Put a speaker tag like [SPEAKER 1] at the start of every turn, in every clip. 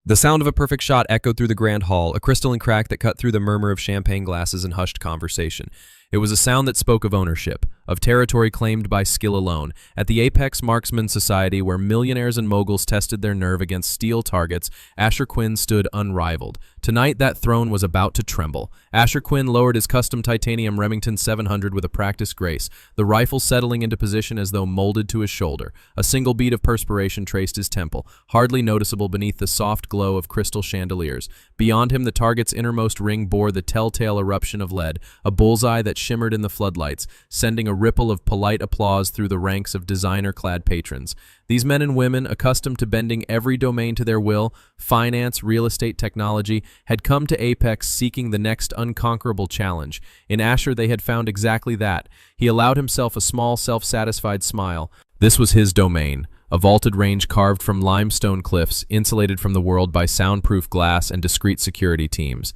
[SPEAKER 1] The sound of a perfect shot echoed through the grand hall, a crystalline crack that cut through the murmur of champagne glasses and hushed conversation. It was a sound that spoke of ownership, of territory claimed by skill alone. At the apex marksman society, where millionaires and moguls tested their nerve against steel targets, Asher Quinn stood unrivaled. Tonight, that throne was about to tremble. Asher Quinn lowered his custom titanium Remington 700 with a practiced grace, the rifle settling into position as though molded to his shoulder. A single bead of perspiration traced his temple, hardly noticeable beneath the soft glow of crystal chandeliers. Beyond him, the target's innermost ring bore the telltale eruption of lead, a bullseye that shimmered in the floodlights, sending a ripple of polite applause through the ranks of designer-clad patrons. These men and women, accustomed to bending every domain to their will, finance, real estate, technology, had come to Apex seeking the next unconquerable challenge. In Asher, they had found exactly that. He allowed himself a small, self-satisfied smile. This was his domain, a vaulted range carved from limestone cliffs, insulated from the world by soundproof glass and discreet security teams.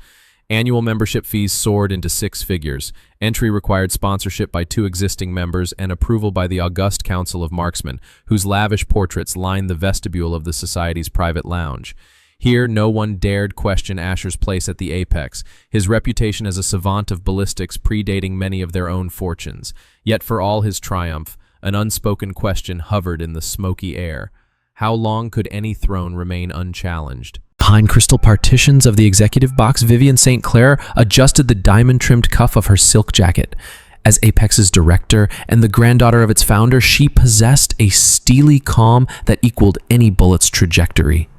[SPEAKER 1] Annual membership fees soared into 6 figures. Entry required sponsorship by 2 existing members and approval by the august Council of Marksmen, whose lavish portraits lined the vestibule of the Society's private lounge. Here, no one dared question Asher's place at the apex, his reputation as a savant of ballistics predating many of their own fortunes. Yet for all his triumph, an unspoken question hovered in the smoky air. How long could any throne remain unchallenged? Behind crystal partitions of the executive box, Vivian St. Clair adjusted the diamond-trimmed cuff of her silk jacket. As Apex's director and the granddaughter of its founder, she possessed a steely calm that equaled any bullet's trajectory.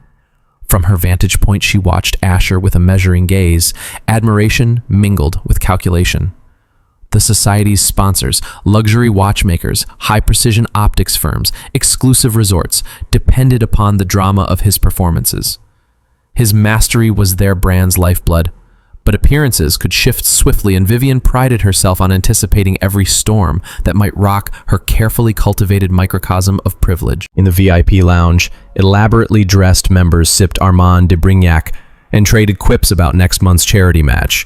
[SPEAKER 1] From her vantage point, she watched Asher with a measuring gaze, admiration mingled with calculation. The Society's sponsors, luxury watchmakers, high-precision optics firms, exclusive resorts, depended upon the drama of his performances. His mastery was their brand's lifeblood, but appearances could shift swiftly, and Vivian prided herself on anticipating every storm that might rock her carefully cultivated microcosm of privilege. In the VIP lounge, elaborately dressed members sipped Armand de Brignac and traded quips about next month's charity match.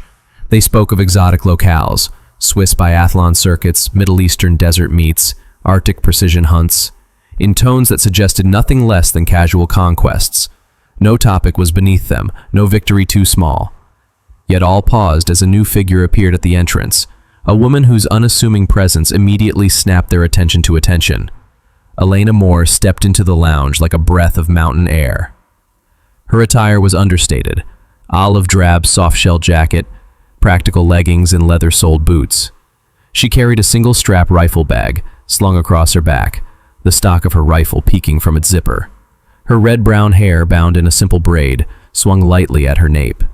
[SPEAKER 1] They spoke of exotic locales, Swiss biathlon circuits, Middle Eastern desert meets, Arctic precision hunts, in tones that suggested nothing less than casual conquests. No topic was beneath them, no victory too small. Yet all paused as a new figure appeared at the entrance, a woman whose unassuming presence immediately snapped their attention to attention. Elena Moore stepped into the lounge like a breath of mountain air. Her attire was understated, olive-drab soft-shell jacket, practical leggings, and leather-soled boots. She carried a single-strap rifle bag slung across her back, the stock of her rifle peeking from its zipper. Her red-brown hair, bound in a simple braid, swung lightly at her nape.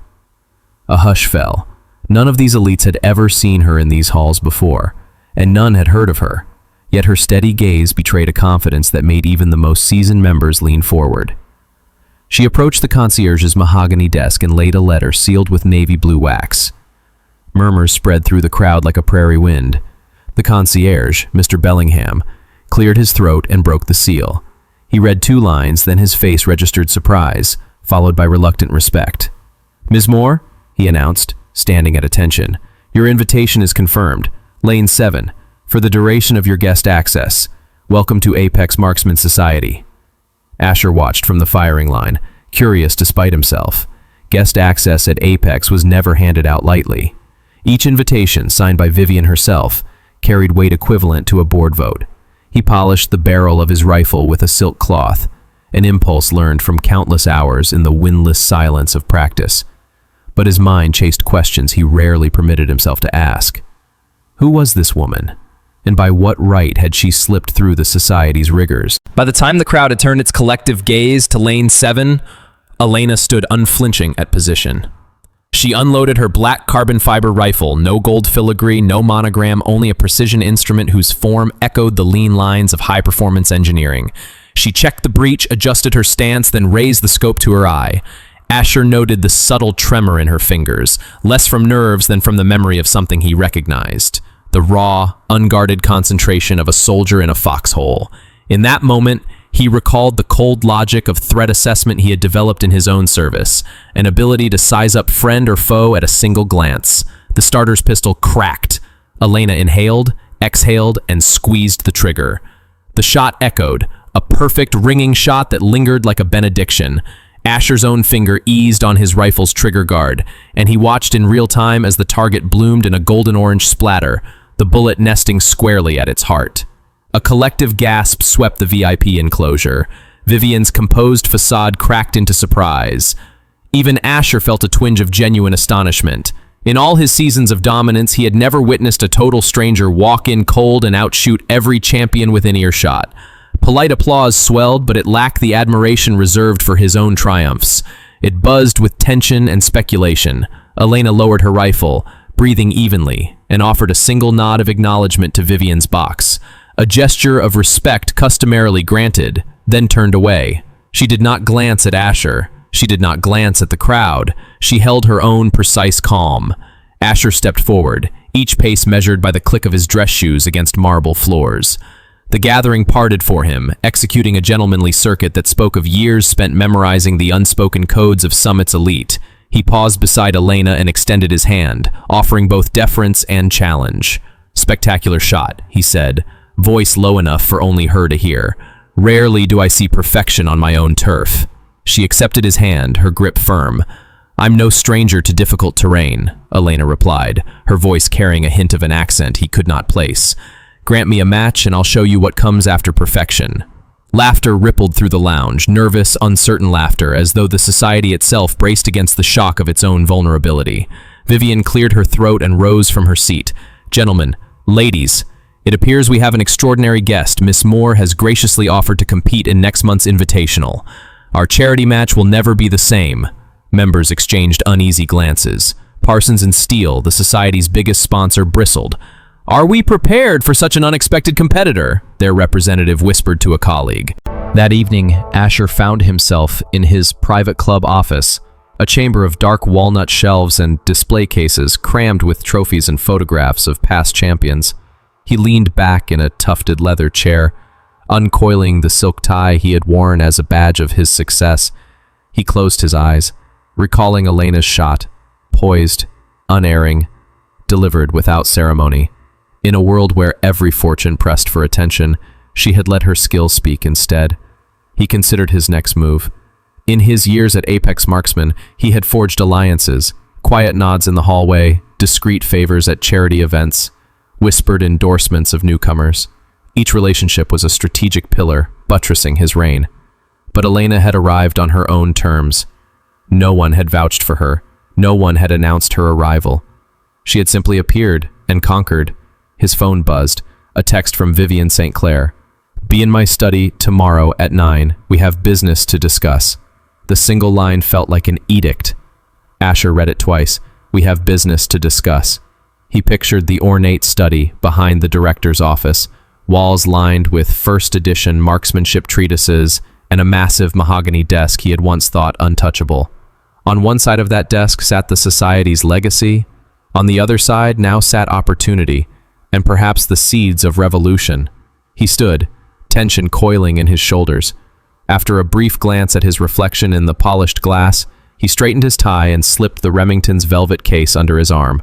[SPEAKER 1] A hush fell. None of these elites had ever seen her in these halls before, and none had heard of her. Yet her steady gaze betrayed a confidence that made even the most seasoned members lean forward. She approached the concierge's mahogany desk and laid a letter sealed with navy blue wax. Murmurs spread through the crowd like a prairie wind. The concierge, Mr. Bellingham, cleared his throat and broke the seal. He read 2 lines, then his face registered surprise, followed by reluctant respect. "Ms. Moore," he announced, standing at attention, "your invitation is confirmed. Lane 7, for the duration of your guest access. Welcome to Apex Marksman Society." Asher watched from the firing line, curious despite himself. Guest access at Apex was never handed out lightly. Each invitation, signed by Vivian herself, carried weight equivalent to a board vote. He polished the barrel of his rifle with a silk cloth, an impulse learned from countless hours in the windless silence of practice. But his mind chased questions he rarely permitted himself to ask. Who was this woman? And by what right had she slipped through the Society's rigors? By the time the crowd had turned its collective gaze to Lane 7, Elena stood unflinching at position. She unloaded her black carbon fiber rifle, no gold filigree, no monogram, only a precision instrument whose form echoed the lean lines of high-performance engineering. She checked the breech, adjusted her stance, then raised the scope to her eye. Asher noted the subtle tremor in her fingers, less from nerves than from the memory of something he recognized. The raw, unguarded concentration of a soldier in a foxhole. In that moment, he recalled the cold logic of threat assessment he had developed in his own service, an ability to size up friend or foe at a single glance. The starter's pistol cracked. Elena inhaled, exhaled, and squeezed the trigger. The shot echoed, a perfect ringing shot that lingered like a benediction. Asher's own finger eased on his rifle's trigger guard, and he watched in real time as the target bloomed in a golden-orange splatter, the bullet nesting squarely at its heart. A collective gasp swept the VIP enclosure. Vivian's composed facade cracked into surprise. Even Asher felt a twinge of genuine astonishment. In all his seasons of dominance, he had never witnessed a total stranger walk in cold and outshoot every champion within earshot. Polite applause swelled, but it lacked the admiration reserved for his own triumphs. It buzzed with tension and speculation. Elena lowered her rifle, breathing evenly, and offered a single nod of acknowledgement to Vivian's box, a gesture of respect customarily granted, then turned away. She did not glance at Asher. She did not glance at the crowd. She held her own precise calm. Asher stepped forward, each pace measured by the click of his dress shoes against marble floors. The gathering parted for him, executing a gentlemanly circuit that spoke of years spent memorizing the unspoken codes of Summit's elite. He paused beside Elena and extended his hand, offering both deference and challenge. "Spectacular shot," he said, voice low enough for only her to hear. "Rarely do I see perfection on my own turf." She accepted his hand, her grip firm. "I'm no stranger to difficult terrain," Elena replied, her voice carrying a hint of an accent he could not place. "Grant me a match and I'll show you what comes after perfection." Laughter rippled through the lounge, nervous, uncertain laughter, as though the society itself braced against the shock of its own vulnerability. Vivian cleared her throat and rose from her seat. "Gentlemen, ladies, it appears we have an extraordinary guest. Miss Moore has graciously offered to compete in next month's invitational. Our charity match will never be the same." Members exchanged uneasy glances. Parsons and Steele, the society's biggest sponsor, bristled. "Are we prepared for such an unexpected competitor?" their representative whispered to a colleague. That evening, Asher found himself in his private club office, a chamber of dark walnut shelves and display cases crammed with trophies and photographs of past champions. He leaned back in a tufted leather chair, uncoiling the silk tie he had worn as a badge of his success. He closed his eyes, recalling Elena's shot, poised, unerring, delivered without ceremony. In a world where every fortune pressed for attention, she had let her skill speak instead. He considered his next move. In his years at Apex Marksman, he had forged alliances, quiet nods in the hallway, discreet favors at charity events, whispered endorsements of newcomers. Each relationship was a strategic pillar, buttressing his reign. But Elena had arrived on her own terms. No one had vouched for her. No one had announced her arrival. She had simply appeared and conquered. His phone buzzed, a text from Vivian St. Clair. "Be in my study tomorrow at 9. We have business to discuss." The single line felt like an edict. Asher read it twice. "We have business to discuss." He pictured the ornate study behind the director's office, walls lined with first edition marksmanship treatises and a massive mahogany desk he had once thought untouchable. On one side of that desk sat the society's legacy. On the other side now sat opportunity, and perhaps the seeds of revolution. He stood, tension coiling in his shoulders. After a brief glance at his reflection in the polished glass, he straightened his tie and slipped the Remington's velvet case under his arm.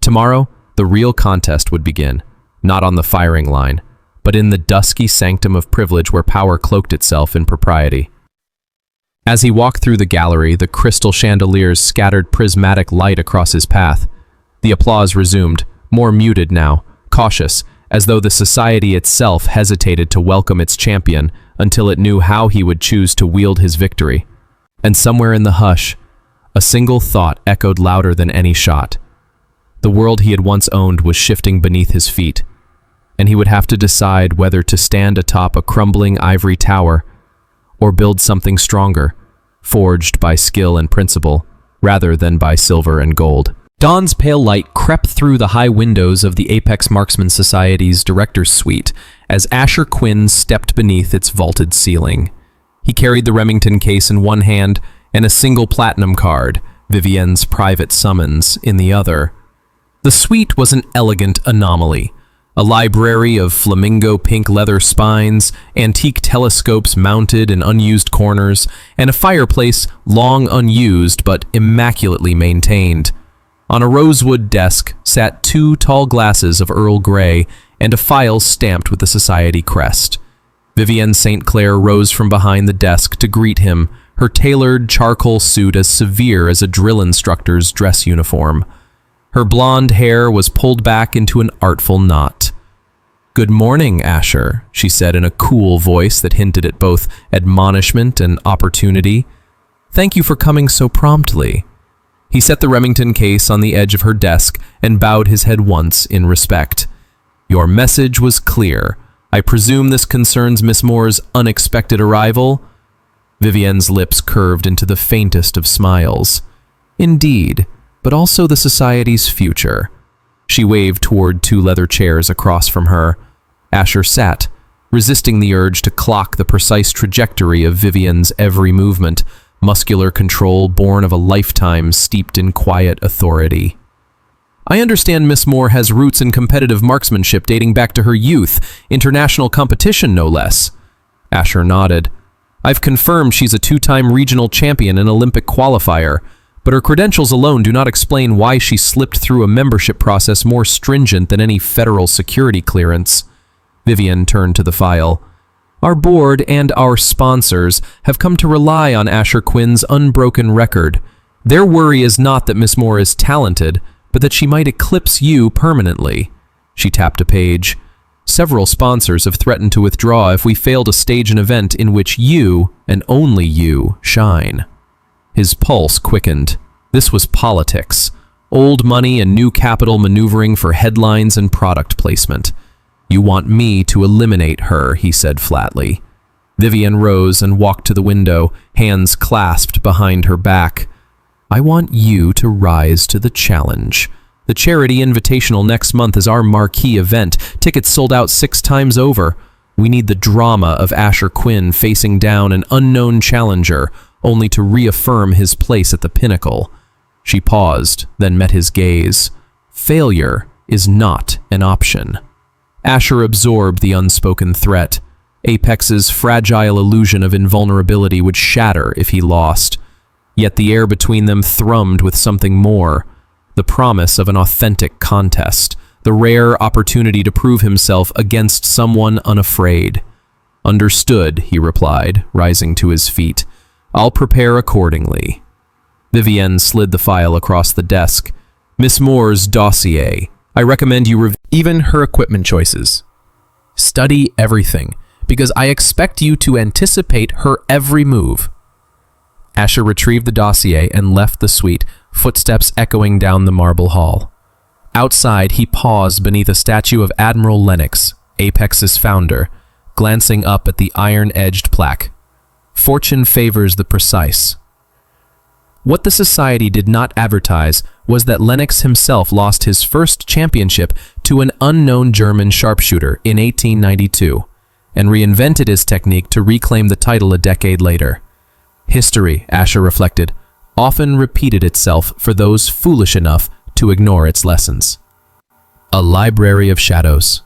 [SPEAKER 1] Tomorrow, the real contest would begin, not on the firing line, but in the dusky sanctum of privilege where power cloaked itself in propriety. As he walked through the gallery, the crystal chandeliers scattered prismatic light across his path. The applause resumed, more muted now, cautious, as though the society itself hesitated to welcome its champion until it knew how he would choose to wield his victory. And somewhere in the hush, a single thought echoed louder than any shot. The world he had once owned was shifting beneath his feet, and he would have to decide whether to stand atop a crumbling ivory tower or build something stronger, forged by skill and principle, rather than by silver and gold. Dawn's pale light crept through the high windows of the Apex Marksman Society's director's suite as Asher Quinn stepped beneath its vaulted ceiling. He carried the Remington case in one hand and a single platinum card, Vivian's private summons, in the other. The suite was an elegant anomaly. A library of flamingo pink leather spines, antique telescopes mounted in unused corners, and a fireplace long unused but immaculately maintained. On a rosewood desk sat 2 tall glasses of Earl Grey and a file stamped with the society crest. Vivian St. Clair rose from behind the desk to greet him, her tailored charcoal suit as severe as a drill instructor's dress uniform. Her blonde hair was pulled back into an artful knot. "Good morning, Asher," she said in a cool voice that hinted at both admonishment and opportunity. "Thank you for coming so promptly." He set the Remington case on the edge of her desk and bowed his head once in respect. "Your message was clear. I presume this concerns Miss Moore's unexpected arrival?" Vivienne's lips curved into the faintest of smiles. "Indeed, but also the society's future." She waved toward two leather chairs across from her. Asher sat, resisting the urge to clock the precise trajectory of Vivienne's every movement, muscular control born of a lifetime steeped in quiet authority. "I understand Miss Moore has roots in competitive marksmanship dating back to her youth, international competition no less." Asher nodded. "I've confirmed she's a two-time regional champion and Olympic qualifier, but her credentials alone do not explain why she slipped through a membership process more stringent than any federal security clearance." Vivienne turned to the file. "Our board and our sponsors have come to rely on Asher Quinn's unbroken record. Their worry is not that Miss Moore is talented, but that she might eclipse you permanently." She tapped a page. "Several sponsors have threatened to withdraw if we fail to stage an event in which you, and only you, shine." His pulse quickened. This was politics. Old money and new capital maneuvering for headlines and product placement. "You want me to eliminate her," he said flatly. Vivienne rose and walked to the window, hands clasped behind her back. "I want you to rise to the challenge. The charity invitational next month is our marquee event. Tickets sold out 6 times over. We need the drama of Asher Quinn facing down an unknown challenger, only to reaffirm his place at the pinnacle." She paused, then met his gaze. Failure is not an option. Asher absorbed the unspoken threat. Apex's fragile illusion of invulnerability would shatter if he lost. Yet the air between them thrummed with something more. The promise of an authentic contest. The rare opportunity to prove himself against someone unafraid. "Understood," he replied, rising to his feet. "I'll prepare accordingly." Vivienne slid the file across the desk. "Miss Moore's dossier. I recommend you review even her equipment choices. Study everything, because I expect you to anticipate her every move." Asher retrieved the dossier and left the suite, footsteps echoing down the marble hall. Outside, he paused beneath a statue of Admiral Lennox, Apex's founder, glancing up at the iron-edged plaque. "Fortune favors the precise." What the society did not advertise was that Lennox himself lost his first championship to an unknown German sharpshooter in 1892, and reinvented his technique to reclaim the title a decade later. History, Asher reflected, often repeated itself for those foolish enough to ignore its lessons. A library of shadows.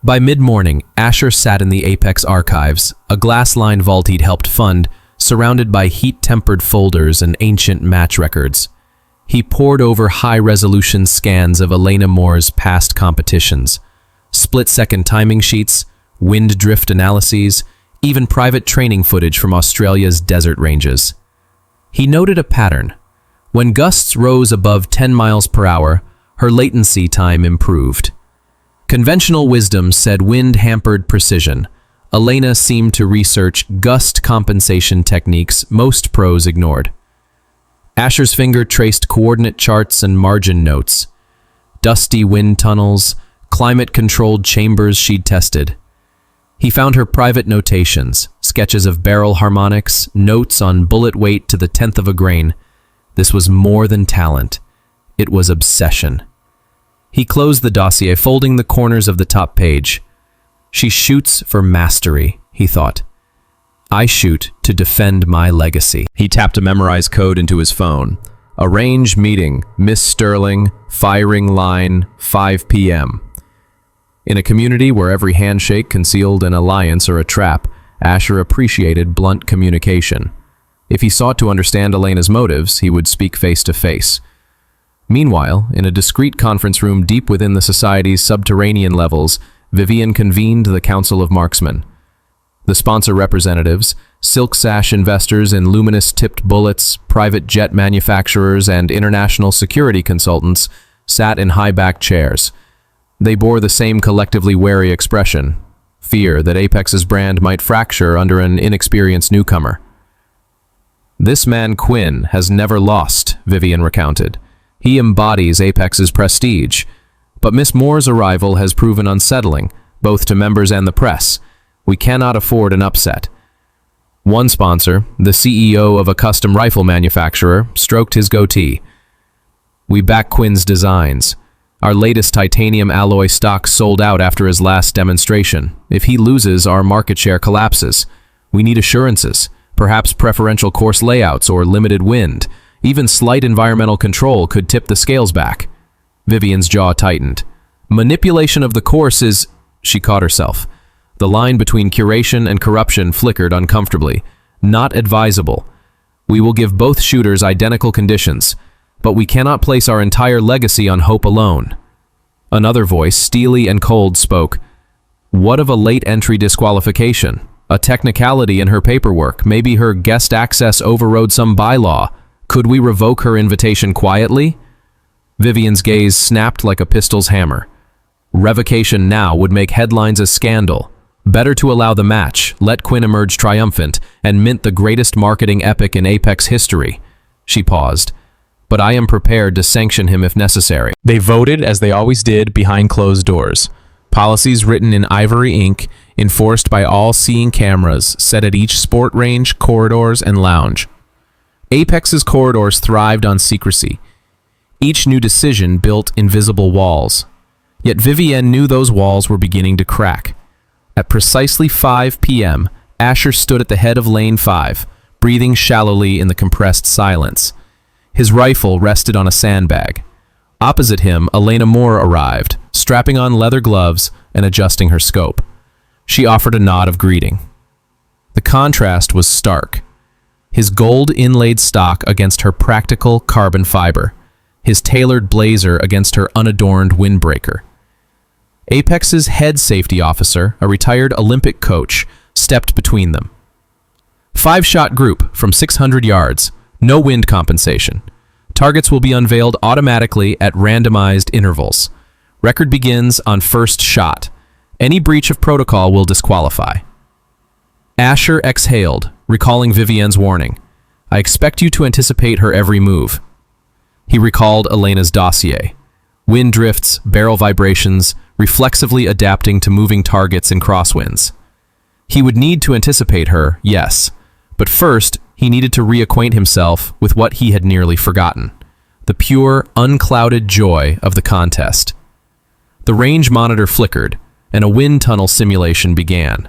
[SPEAKER 1] By mid-morning, Asher sat in the Apex archives, a glass-lined vault he'd helped fund, surrounded by heat-tempered folders and ancient match records. He pored over high-resolution scans of Elena Moore's past competitions, split-second timing sheets, wind drift analyses, even private training footage from Australia's desert ranges. He noted a pattern. When gusts rose above 10 miles per hour, her latency time improved. Conventional wisdom said wind hampered precision. Elena seemed to research gust compensation techniques most pros ignored. Asher's finger traced coordinate charts and margin notes. Dusty wind tunnels, climate-controlled chambers she'd tested. He found her private notations, sketches of barrel harmonics, notes on bullet weight to the 10th of a grain. This was more than talent. It was obsession. He closed the dossier, folding the corners of the top page. She shoots for mastery, he thought. I shoot to defend my legacy. He tapped a memorized code into his phone. Arrange meeting, Miss Sterling, firing line, 5 p.m. In a community where every handshake concealed an alliance or a trap, Asher appreciated blunt communication. If he sought to understand Elena's motives, he would speak face to face. Meanwhile, in a discreet conference room deep within the society's subterranean levels, Vivienne convened the Council of Marksmen. The sponsor representatives, Silk sash investors in luminous-tipped bullets, private jet manufacturers, and international security consultants sat in high-backed chairs. They bore the same collectively wary expression, fear that Apex's brand might fracture under an inexperienced newcomer. "This man Quinn has never lost," Vivian recounted. "He embodies Apex's prestige. But Miss Moore's arrival has proven unsettling, both to members and the press. We cannot afford an upset." One sponsor, the CEO of a custom rifle manufacturer, stroked his goatee. "We back Quinn's designs. Our latest titanium alloy stock sold out after his last demonstration. If he loses, our market share collapses. We need assurances, perhaps preferential course layouts or limited wind. Even slight environmental control could tip the scales back." Vivian's jaw tightened. "Manipulation of the course is—" She caught herself. The line between curation and corruption flickered uncomfortably. "Not advisable. We will give both shooters identical conditions, but we cannot place our entire legacy on hope alone." Another voice, steely and cold, spoke. "What of a late entry disqualification? A technicality in her paperwork. Maybe her guest access overrode some bylaw. Could we revoke her invitation quietly?" Vivian's gaze snapped like a pistol's hammer. Revocation now would make headlines a scandal. Better to allow the match, let Quinn emerge triumphant, and mint the greatest marketing epic in Apex history. She paused. "But I am prepared to sanction him if necessary."
[SPEAKER 2] They voted, as they always did, behind closed doors. Policies written in ivory ink, enforced by all-seeing cameras, set at each sport range, corridors, and lounge. Apex's corridors thrived on secrecy. Each new decision built invisible walls. Yet Vivienne knew those walls were beginning to crack. At precisely 5 p.m., Asher stood at the head of Lane 5, breathing shallowly in the compressed silence. His rifle rested on a sandbag. Opposite him, Elena Moore arrived, strapping on leather gloves and adjusting her scope. She offered a nod of greeting. The contrast was stark. His gold-inlaid stock against her practical carbon fiber. His tailored blazer against her unadorned windbreaker. Apex's head safety officer, a retired Olympic coach, stepped between them. 5-shot group from 600 yards, no wind compensation. Targets will be unveiled automatically at randomized intervals. Record begins on first shot. Any breach of protocol will disqualify. Asher exhaled, recalling Vivienne's warning. "I expect you to anticipate her every move." He recalled Elena's dossier. Wind drifts, barrel vibrations, reflexively adapting to moving targets in crosswinds. He would need to anticipate her, yes, but first he needed to reacquaint himself with what he had nearly forgotten, the pure, unclouded joy of the contest. The range monitor flickered, and a wind tunnel simulation began.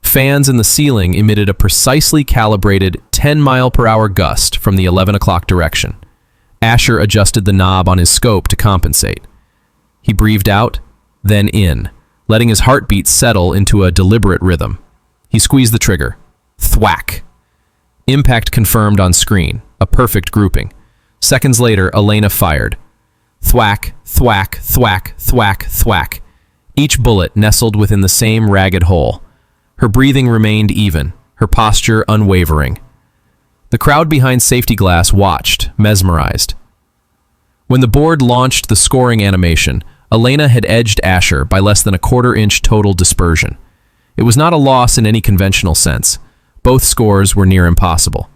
[SPEAKER 2] Fans in the ceiling emitted a precisely calibrated 10-mile-per-hour gust from the 11 o'clock direction. Asher adjusted the knob on his scope to compensate. He breathed out, then in, letting his heartbeat settle into a deliberate rhythm. He squeezed the trigger. Thwack! Impact confirmed on screen, a perfect grouping. Seconds later, Elena fired. Thwack, thwack, thwack, thwack, thwack. Each bullet nestled within the same ragged hole. Her breathing remained even, her posture unwavering. The crowd behind safety glass watched, mesmerized. When the board launched the scoring animation, Elena had edged Asher by less than a quarter-inch total dispersion. It was not a loss in any conventional sense. Both scores were near impossible.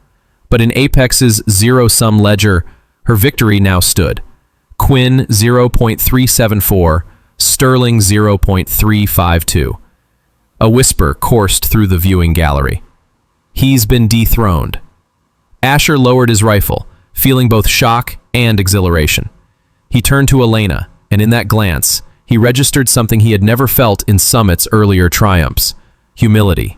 [SPEAKER 2] But in Apex's zero-sum ledger, her victory now stood. Quinn 0.374, Sterling 0.352. A whisper coursed through the viewing gallery. He's been dethroned. Asher lowered his rifle, feeling both shock and exhilaration. He turned to Elena, and in that glance, he registered something he had never felt in Summit's earlier triumphs: humility.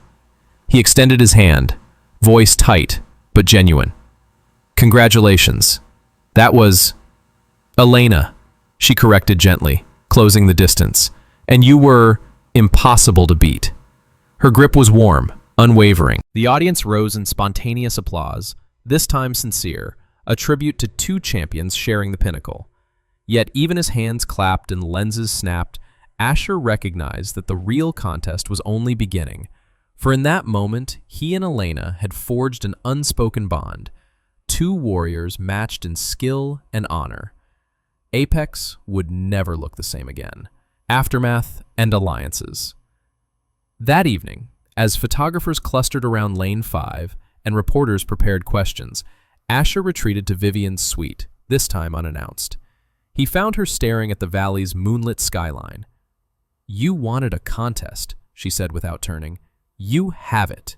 [SPEAKER 2] He extended his hand, voice tight but genuine. "Congratulations. That was—" "Elena," she corrected gently, closing the distance. "And you were impossible to beat." Her grip was warm, unwavering. The audience rose in spontaneous applause, this time sincere, a tribute to two champions sharing the pinnacle. Yet even as hands clapped and lenses snapped, Asher recognized that the real contest was only beginning.
[SPEAKER 1] For in that moment, he and Elena had forged an unspoken bond, two warriors matched in skill and honor. Apex would never look the same again. Aftermath and alliances. That evening, as photographers clustered around Lane 5 and reporters prepared questions, Asher retreated to Vivian's suite, this time unannounced. He found her staring at the valley's moonlit skyline. "You wanted a contest," she said without turning. "You have it."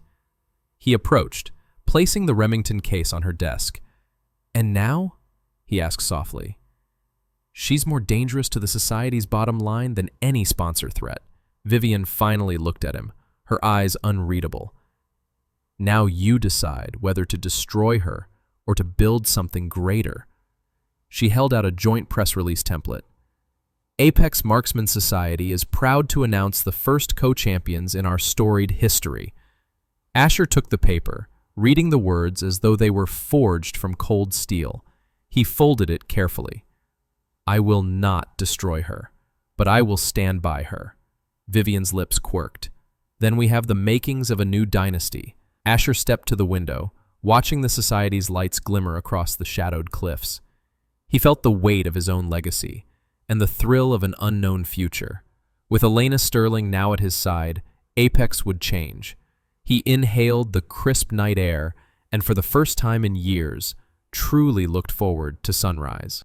[SPEAKER 1] He approached, placing the Remington case on her desk. "And now?" he asked softly. "She's more dangerous to the society's bottom line than any sponsor threat." Vivian finally looked at him, her eyes unreadable. "Now you decide whether to destroy her or to build something greater." She held out a joint press release template. Apex Marksman Society is proud to announce the first co-champions in our storied history. Asher took the paper, reading the words as though they were forged from cold steel. He folded it carefully. "I will not destroy her, but I will stand by her." Vivian's lips quirked. "Then we have the makings of a new dynasty." Asher stepped to the window, watching the society's lights glimmer across the shadowed cliffs. He felt the weight of his own legacy and the thrill of an unknown future. With Elena Sterling now at his side, Apex would change. He inhaled the crisp night air and for the first time in years, truly looked forward to sunrise.